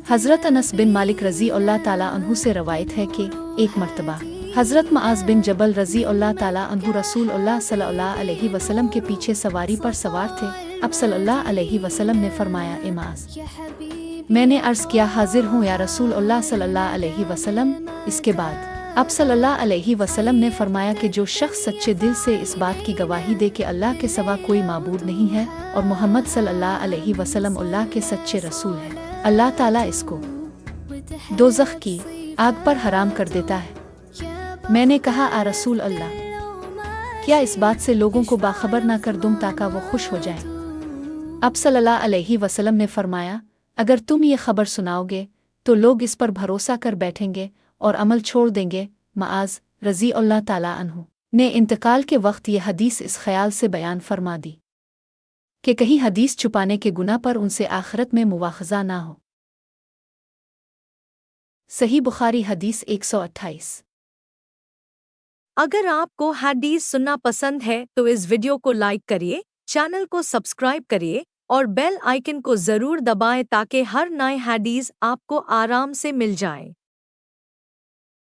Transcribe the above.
حضرت انس بن مالک رضی اللہ تعالیٰ عنہ سے روایت ہے کہ ایک مرتبہ حضرت معاذ بن جبل رضی اللہ تعالیٰ عنہ رسول اللہ صلی اللہ علیہ وسلم کے پیچھے سواری پر سوار تھے۔ اب صلی اللہ علیہ وسلم نے فرمایا، اے معاذ، میں نے عرض کیا حاضر ہوں یا رسول اللہ صلی اللہ علیہ وسلم۔ اس کے بعد اب صلی اللہ علیہ وسلم نے فرمایا کہ جو شخص سچے دل سے اس بات کی گواہی دے کہ اللہ کے سوا کوئی معبود نہیں ہے اور محمد صلی اللہ علیہ وسلم اللہ کے سچے رسول ہیں، اللہ تعالیٰ اس کو دوزخ کی آگ پر حرام کر دیتا ہے۔ میں نے کہا، آ رسول اللہ، کیا اس بات سے لوگوں کو باخبر نہ کر دوں تاکہ وہ خوش ہو جائیں؟ اب صلی اللہ علیہ وسلم نے فرمایا، اگر تم یہ خبر سناؤ گے تو لوگ اس پر بھروسہ کر بیٹھیں گے اور عمل چھوڑ دیں گے۔ معاذ رضی اللہ تعالیٰ عنہ نے انتقال کے وقت یہ حدیث اس خیال سے بیان فرما دی کہ کہیں حدیث چھپانے کے گناہ پر ان سے آخرت میں مواخذہ نہ ہو۔ صحیح بخاری حدیث 128۔ اگر آپ کو حدیث سننا پسند ہے تو اس ویڈیو کو لائک کریے، چینل کو سبسکرائب کریے اور بیل آئیکن کو ضرور دبائیں تاکہ ہر نئے حدیث آپ کو آرام سے مل جائے۔